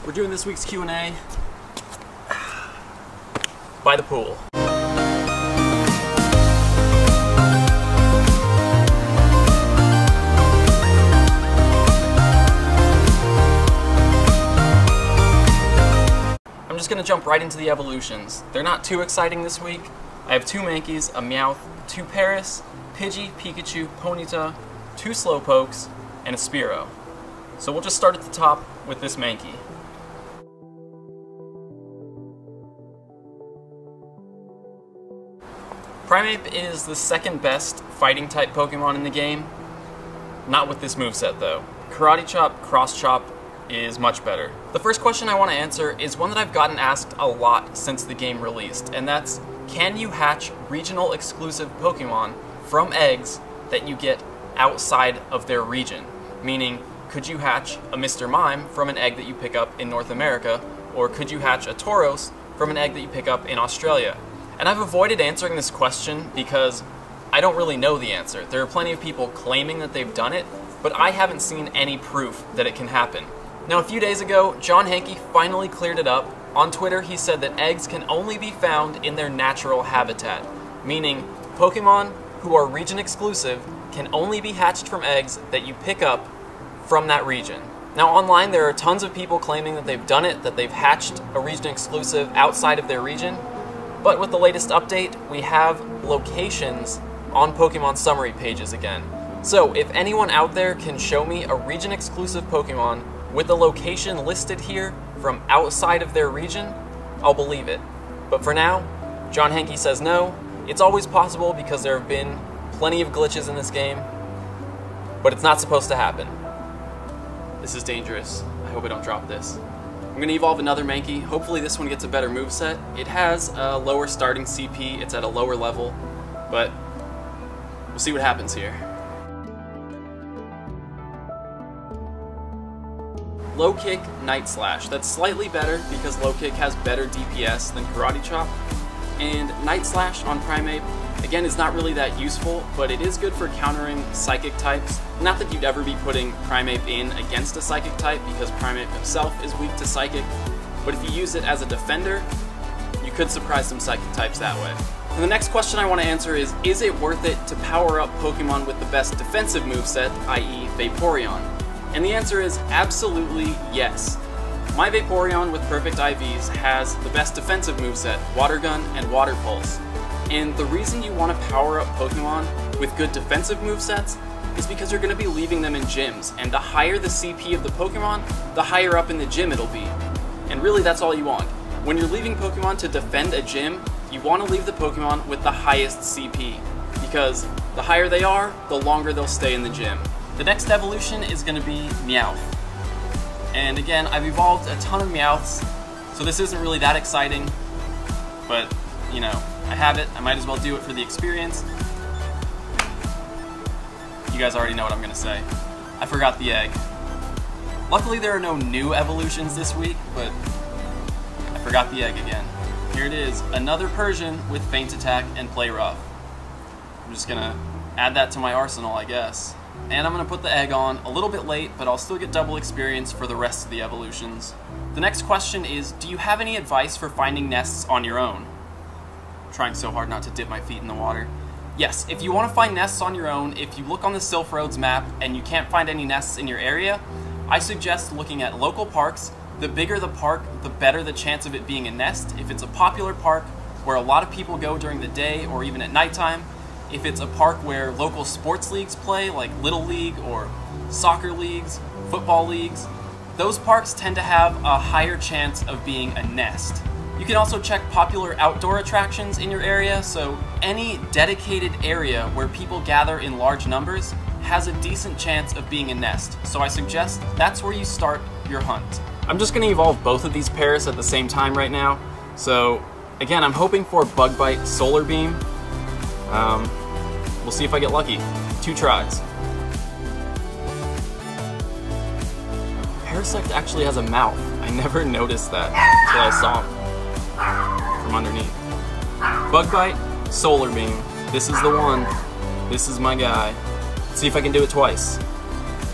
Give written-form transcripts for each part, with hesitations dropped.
We're doing this week's Q&A by the pool. I'm just gonna jump right into the evolutions. They're not too exciting this week. I have 2 Mankeys, a Meowth, 2 Paras, Pidgey, Pikachu, Ponyta, 2 Slowpokes, and a Spearow. So we'll just start at the top with this Mankey. Primeape is the second best fighting type Pokemon in the game. Not with this moveset though. Karate Chop, Cross Chop is much better. The first question I want to answer is one that I've gotten asked a lot since the game released, and that's, can you hatch regional exclusive Pokemon from eggs that you get outside of their region? Meaning, could you hatch a Mr. Mime from an egg that you pick up in North America, or could you hatch a Tauros from an egg that you pick up in Australia? And I've avoided answering this question because I don't really know the answer. There are plenty of people claiming that they've done it, but I haven't seen any proof that it can happen. Now, a few days ago, John Hanke finally cleared it up. On Twitter, he said that eggs can only be found in their natural habitat, meaning Pokemon who are region exclusive can only be hatched from eggs that you pick up from that region. Now, online, there are tons of people claiming that they've done it, that they've hatched a region exclusive outside of their region. But with the latest update, we have locations on Pokemon summary pages again. So if anyone out there can show me a region exclusive Pokemon with a location listed here from outside of their region, I'll believe it. But for now, John Hanke says no. It's always possible because there have been plenty of glitches in this game, but it's not supposed to happen. This is dangerous. I hope I don't drop this. I'm going to evolve another Mankey. Hopefully this one gets a better moveset. It has a lower starting CP, it's at a lower level, but we'll see what happens here. Low Kick, Night Slash. That's slightly better because Low Kick has better DPS than Karate Chop. And Night Slash on Primeape, again, is not really that useful, but it is good for countering Psychic types. Not that you'd ever be putting Primeape in against a Psychic type, because Primeape himself is weak to Psychic, but if you use it as a defender, you could surprise some Psychic types that way. And the next question I want to answer is it worth it to power up Pokemon with the best defensive moveset, i.e. Vaporeon? And the answer is absolutely yes. My Vaporeon with perfect IVs has the best defensive moveset, Water Gun and Water Pulse. And the reason you want to power up Pokemon with good defensive movesets is because you're going to be leaving them in gyms, and the higher the CP of the Pokemon, the higher up in the gym it'll be. And really that's all you want. When you're leaving Pokemon to defend a gym, you want to leave the Pokemon with the highest CP, because the higher they are, the longer they'll stay in the gym. The next evolution is going to be Meowth. And again, I've evolved a ton of Meowths, so this isn't really that exciting, but, you know, I have it, I might as well do it for the experience. You guys already know what I'm going to say. I forgot the egg. Luckily there are no new evolutions this week, but I forgot the egg again. Here it is, another Persian with Feint Attack and Play Rough. I'm just going to add that to my arsenal, I guess. And I'm going to put the egg on a little bit late, but I'll still get double experience for the rest of the evolutions. The next question is, do you have any advice for finding nests on your own? I'm trying so hard not to dip my feet in the water. Yes, if you want to find nests on your own, if you look on the Sylph Roads map and you can't find any nests in your area, I suggest looking at local parks. The bigger the park, the better the chance of it being a nest. If it's a popular park where a lot of people go during the day or even at nighttime, if it's a park where local sports leagues play, like Little League or soccer leagues, football leagues, those parks tend to have a higher chance of being a nest. You can also check popular outdoor attractions in your area, so any dedicated area where people gather in large numbers has a decent chance of being a nest, so I suggest that's where you start your hunt. I'm just going to evolve both of these pairs at the same time right now, so again, I'm hoping for Bug Bite Solar Beam. We'll see if I get lucky. 2 tries. Parasect actually has a mouth. I never noticed that until I saw him from underneath. Bug Bite, Solar Beam. This is the one. This is my guy. Let's see if I can do it twice.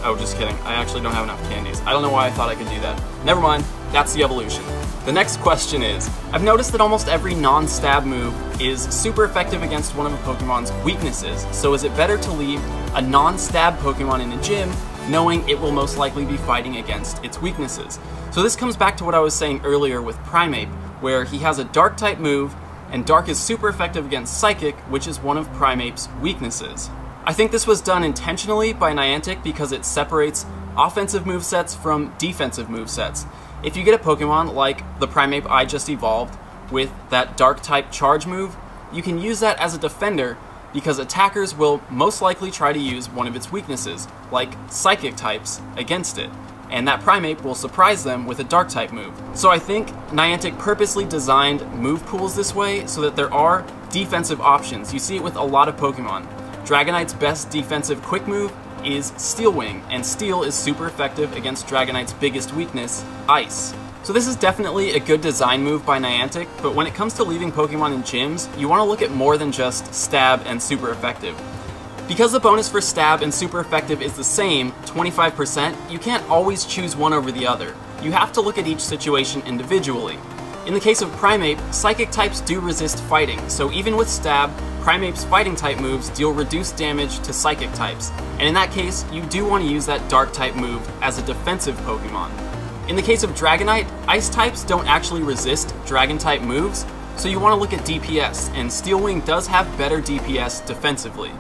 Oh, just kidding. I actually don't have enough candies. I don't know why I thought I could do that. Never mind. that's the evolution. The next question is, I've noticed that almost every non-stab move is super effective against one of a Pokemon's weaknesses, so is it better to leave a non-stab Pokemon in a gym knowing it will most likely be fighting against its weaknesses? So this comes back to what I was saying earlier with Primeape, where he has a Dark type move, and Dark is super effective against Psychic, which is one of Primeape's weaknesses. I think this was done intentionally by Niantic because it separates offensive movesets from defensive movesets. If you get a Pokemon like the Primeape I just evolved with that Dark type charge move, you can use that as a defender because attackers will most likely try to use one of its weaknesses, like Psychic types, against it, and that Primeape will surprise them with a Dark type move. So I think Niantic purposely designed move pools this way so that there are defensive options. You see it with a lot of Pokemon. Dragonite's best defensive quick move is Steel Wing, and Steel is super effective against Dragonite's biggest weakness, Ice. So this is definitely a good design move by Niantic, but when it comes to leaving Pokemon in gyms, you want to look at more than just Stab and super effective. Because the bonus for Stab and super effective is the same, 25%, you can't always choose one over the other. You have to look at each situation individually. In the case of Primeape, Psychic types do resist fighting, so even with Stab, Primeape's fighting type moves deal reduced damage to Psychic types, and in that case, you do want to use that Dark type move as a defensive Pokemon. In the case of Dragonite, Ice types don't actually resist Dragon type moves, so you want to look at DPS, and Steel Wing does have better DPS defensively.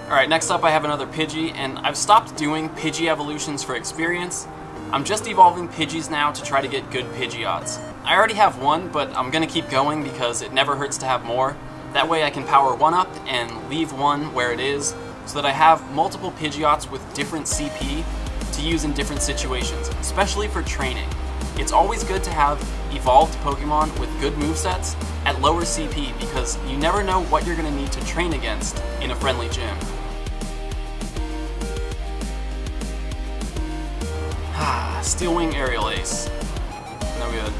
Alright, next up I have another Pidgey, and I've stopped doing Pidgey evolutions for experience. I'm just evolving Pidgeys now to try to get good Pidgeots. I already have one, but I'm gonna keep going because it never hurts to have more. That way I can power one up and leave one where it is, so that I have multiple Pidgeots with different CP to use in different situations, especially for training. It's always good to have evolved Pokemon with good movesets at lower CP because you never know what you're gonna need to train against in a friendly gym. Steel Wing Aerial Ace. No good.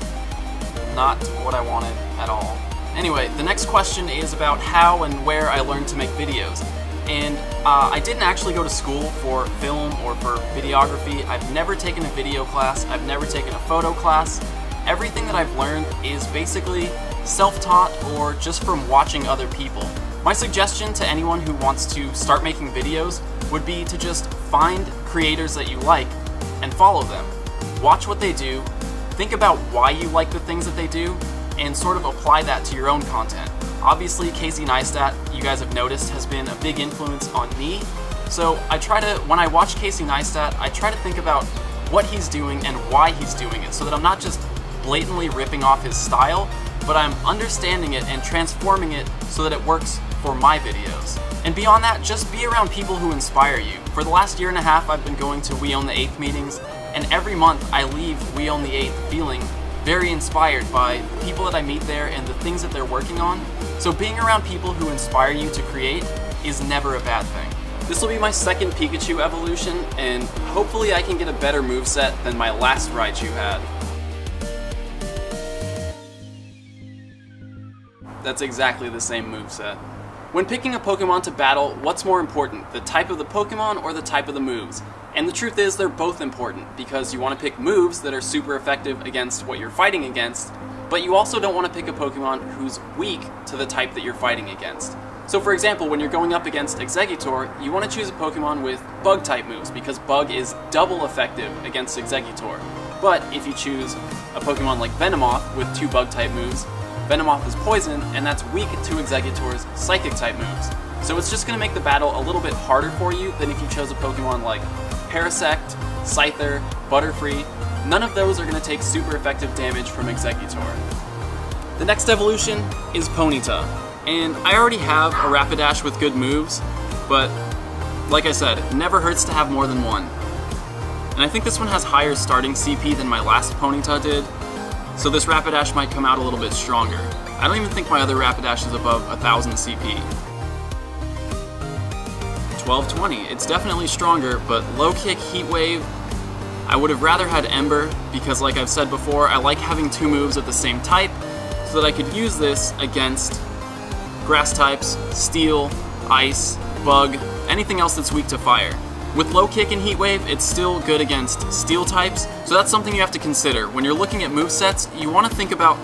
Not what I wanted at all. Anyway, the next question is about how and where I learned to make videos. And I didn't actually go to school for film or for videography. I've never taken a video class. I've never taken a photo class. Everything that I've learned is basically self-taught or just from watching other people. My suggestion to anyone who wants to start making videos would be to just find creators that you like and follow them. Watch what they do, think about why you like the things that they do, and sort of apply that to your own content. Obviously, Casey Neistat, you guys have noticed, has been a big influence on me, so I try to, when I watch Casey Neistat, I try to think about what he's doing and why he's doing it, so that I'm not just blatantly ripping off his style, but I'm understanding it and transforming it so that it works for my videos. And beyond that, just be around people who inspire you. For the last year and a half, I've been going to We Own the 8th meetings, and every month I leave We Own the 8th feeling very inspired by the people that I meet there and the things that they're working on. So being around people who inspire you to create is never a bad thing. This will be my second Pikachu evolution, and hopefully I can get a better moveset than my last Raichu had. That's exactly the same moveset. When picking a Pokemon to battle, what's more important, the type of the Pokemon or the type of the moves? And the truth is they're both important, because you want to pick moves that are super effective against what you're fighting against, but you also don't want to pick a Pokemon who's weak to the type that you're fighting against. So for example, when you're going up against Exeggutor, you want to choose a Pokemon with Bug type moves, because Bug is double effective against Exeggutor. But if you choose a Pokemon like Venomoth with 2 Bug type moves, Venomoth is poison, and that's weak to Exeggutor's Psychic type moves. So it's just going to make the battle a little bit harder for you than if you chose a Pokemon like Parasect, Scyther, Butterfree. None of those are going to take super effective damage from Exeggutor. The next evolution is Ponyta, and I already have a Rapidash with good moves, but like I said, it never hurts to have more than one. And I think this one has higher starting CP than my last Ponyta did, so this Rapidash might come out a little bit stronger. I don't even think my other Rapidash is above 1000 CP. 1220, it's definitely stronger, but low kick, heat wave, I would have rather had Ember, because like I've said before, I like having 2 moves of the same type, so that I could use this against grass types, steel, ice, bug, anything else that's weak to fire. With low kick and heat wave, it's still good against steel types, so that's something you have to consider. When you're looking at movesets, you want to think about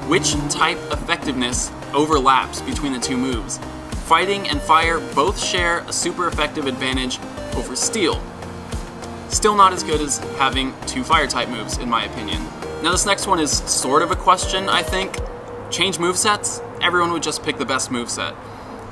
which type effectiveness overlaps between the two moves. Fighting and fire both share a super effective advantage over steel. Still not as good as having two fire type moves, in my opinion. Now this next one is sort of a question, I think. Change movesets? Everyone would just pick the best moveset.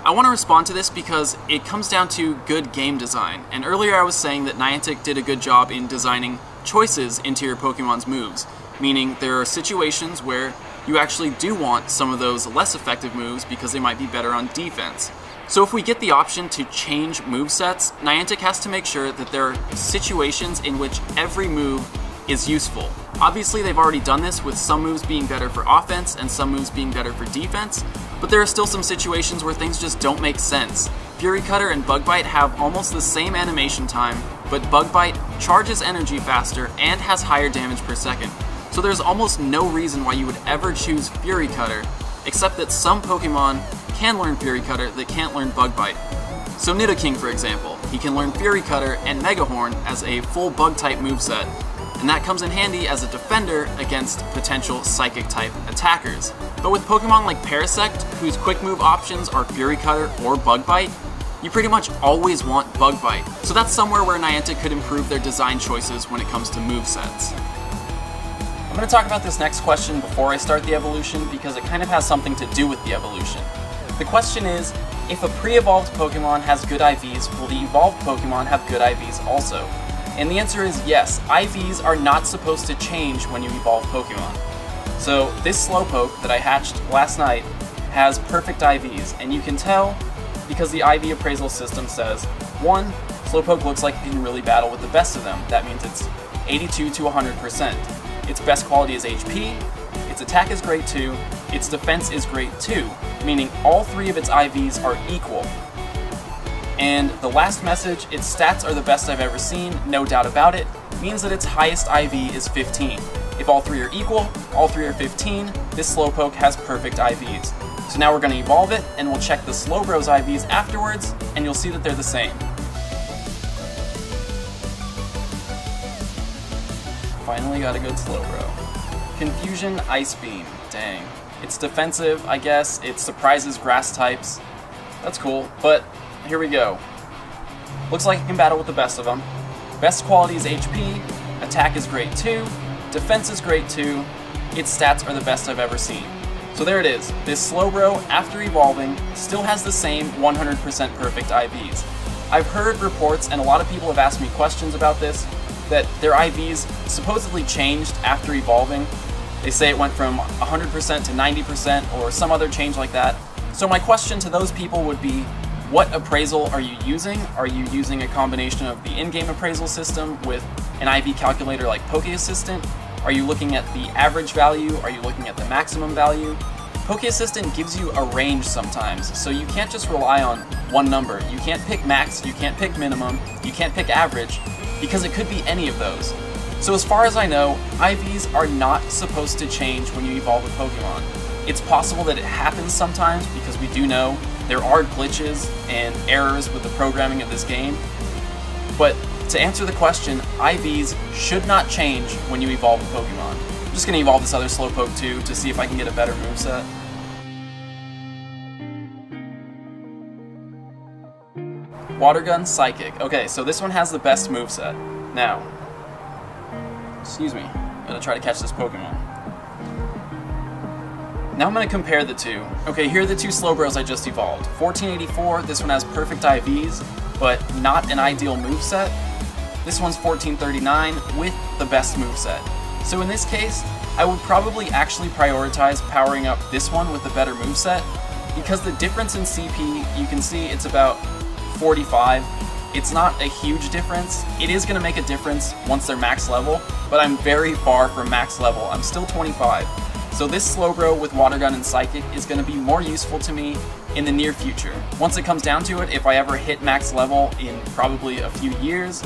I want to respond to this because it comes down to good game design, and earlier I was saying that Niantic did a good job in designing choices into your Pokemon's moves, meaning there are situations where you actually do want some of those less effective moves because they might be better on defense. So if we get the option to change movesets, Niantic has to make sure that there are situations in which every move is useful. Obviously they've already done this with some moves being better for offense and some moves being better for defense, but there are still some situations where things just don't make sense. Fury Cutter and Bug Bite have almost the same animation time, but Bug Bite charges energy faster and has higher damage per second. So there's almost no reason why you would ever choose Fury Cutter, except that some Pokemon can learn Fury Cutter that can't learn Bug Bite. So Nidoking, for example, he can learn Fury Cutter and Mega Horn as a full Bug-type moveset, and that comes in handy as a defender against potential Psychic-type attackers. But with Pokemon like Parasect, whose quick move options are Fury Cutter or Bug Bite, you pretty much always want Bug Bite. So that's somewhere where Niantic could improve their design choices when it comes to movesets. I'm going to talk about this next question before I start the evolution because it kind of has something to do with the evolution. The question is, if a pre-evolved Pokemon has good IVs, will the evolved Pokemon have good IVs also? And the answer is yes, IVs are not supposed to change when you evolve Pokemon. So this Slowpoke that I hatched last night has perfect IVs, and you can tell because the IV appraisal system says, 1, Slowpoke looks like it can really battle with the best of them. That means it's 82 to 100%. Its best quality is HP, its attack is great too, its defense is great too, meaning all 3 of its IVs are equal. And the last message, its stats are the best I've ever seen, no doubt about it, means that its highest IV is 15. If all 3 are equal, all 3 are 15, this Slowpoke has perfect IVs. So now we're going to evolve it, and we'll check the Slowbro's IVs afterwards, and you'll see that they're the same. Finally got a good Slowbro. Confusion Ice Beam. Dang. It's defensive, I guess. It surprises grass types. That's cool, but here we go. Looks like it can battle with the best of them. Best quality is HP, attack is great too, defense is great too, its stats are the best I've ever seen. So there it is. This Slowbro, after evolving, still has the same 100% perfect IVs. I've heard reports, and a lot of people have asked me questions about this, that their IVs supposedly changed after evolving. They say it went from 100% to 90% or some other change like that. So my question to those people would be, what appraisal are you using? Are you using a combination of the in-game appraisal system with an IV calculator like Poke Assistant? Are you looking at the average value? Are you looking at the maximum value? Poke Assistant gives you a range sometimes, so you can't just rely on one number. You can't pick max, you can't pick minimum, you can't pick average, because it could be any of those. So as far as I know, IVs are not supposed to change when you evolve a Pokemon. It's possible that it happens sometimes because we do know there are glitches and errors with the programming of this game. But to answer the question, IVs should not change when you evolve a Pokemon. I'm just going to evolve this other Slowpoke too to see if I can get a better moveset. Water Gun Psychic. Okay, so this one has the best moveset. Now, excuse me, I'm going to try to catch this Pokemon. Now I'm going to compare the two. Okay, here are the two Slowbros I just evolved. 1484, this one has perfect IVs, but not an ideal moveset. This one's 1439 with the best moveset. So in this case, I would probably actually prioritize powering up this one with the better moveset, because the difference in CP, you can see it's about 45. It's not a huge difference. It is going to make a difference once they're max level, but I'm very far from max level. I'm still 25. So this Slowbro with Water Gun and Psychic is going to be more useful to me in the near future. Once it comes down to it, if I ever hit max level in probably a few years,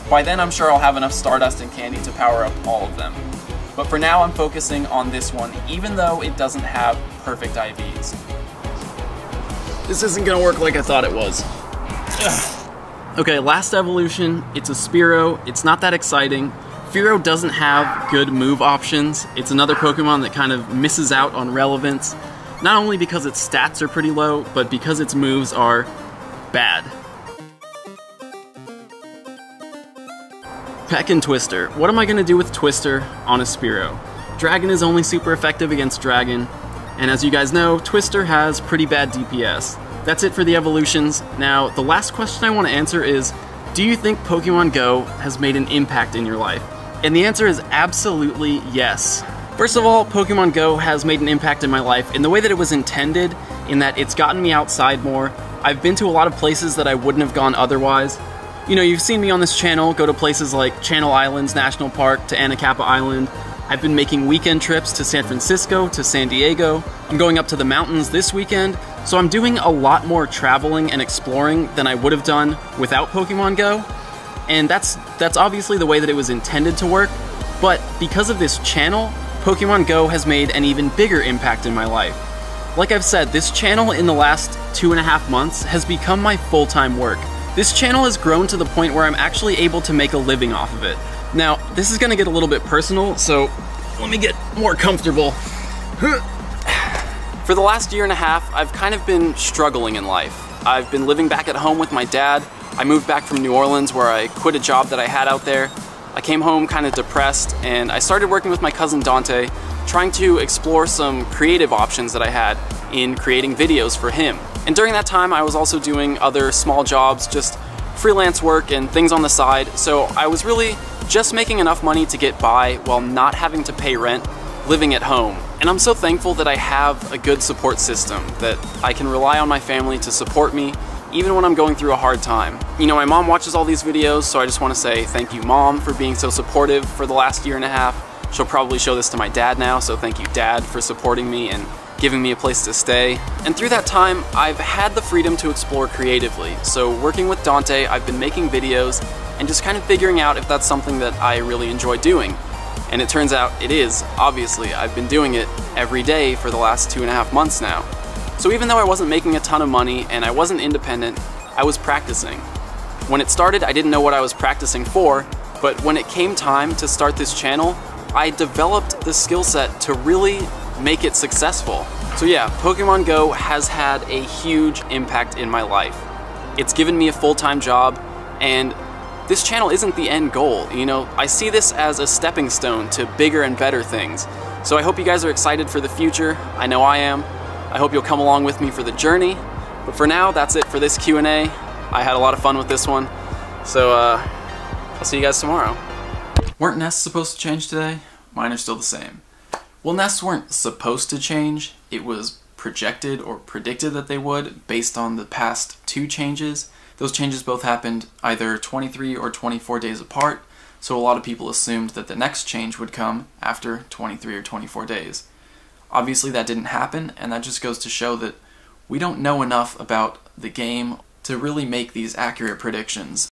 by then I'm sure I'll have enough Stardust and Candy to power up all of them. But for now I'm focusing on this one, even though it doesn't have perfect IVs. This isn't going to work like I thought it was. Ugh. Okay, last evolution, it's a Spearow. It's not that exciting. Fearow doesn't have good move options. It's another Pokemon that kind of misses out on relevance, not only because its stats are pretty low, but because its moves are bad. Peck and Twister. What am I going to do with Twister on a Spearow? Dragon is only super effective against Dragon, and as you guys know, Twister has pretty bad DPS. That's it for the evolutions. Now, the last question I want to answer is, do you think Pokemon Go has made an impact in your life? And the answer is absolutely yes. First of all, Pokemon Go has made an impact in my life in the way that it was intended, in that it's gotten me outside more. I've been to a lot of places that I wouldn't have gone otherwise. You know, you've seen me on this channel go to places like Channel Islands National Park, to Anacapa Island. I've been making weekend trips to San Francisco, to San Diego. I'm going up to the mountains this weekend, so I'm doing a lot more traveling and exploring than I would have done without Pokemon Go. And that's obviously the way that it was intended to work, but because of this channel, Pokemon Go has made an even bigger impact in my life. Like I've said, this channel in the last 2.5 months has become my full-time work. This channel has grown to the point where I'm actually able to make a living off of it. Now, this is gonna get a little bit personal, so let me get more comfortable. For the last 1.5 years, I've kind of been struggling in life. I've been living back at home with my dad. I moved back from New Orleans where I quit a job that I had out there. I came home kind of depressed, and I started working with my cousin Dante, trying to explore some creative options that I had in creating videos for him. And during that time, I was also doing other small jobs, just freelance work and things on the side, so I was really just making enough money to get by while not having to pay rent, living at home. And I'm so thankful that I have a good support system, that I can rely on my family to support me even when I'm going through a hard time. You know, my mom watches all these videos, so I just want to say thank you, Mom, for being so supportive for the last 1.5 years. She'll probably show this to my dad now, so thank you, Dad, for supporting me and giving me a place to stay. And through that time, I've had the freedom to explore creatively. So working with Dante, I've been making videos and just kind of figuring out if that's something that I really enjoy doing. And it turns out it is. Obviously, I've been doing it every day for the last 2.5 months now. So even though I wasn't making a ton of money and I wasn't independent, I was practicing. When it started, I didn't know what I was practicing for, but when it came time to start this channel, I developed the skill set to really make it successful. So yeah, Pokemon Go has had a huge impact in my life. It's given me a full-time job, and this channel isn't the end goal. You know, I see this as a stepping stone to bigger and better things. So I hope you guys are excited for the future. I know I am. I hope you'll come along with me for the journey. But for now, that's it for this Q&A. I had a lot of fun with this one. So I'll see you guys tomorrow. Weren't nests supposed to change today? Mine are still the same. Well, nests weren't supposed to change. It was projected or predicted that they would based on the past 2 changes. Those changes both happened either 23 or 24 days apart, so a lot of people assumed that the next change would come after 23 or 24 days. Obviously that didn't happen, and that just goes to show that we don't know enough about the game to really make these accurate predictions.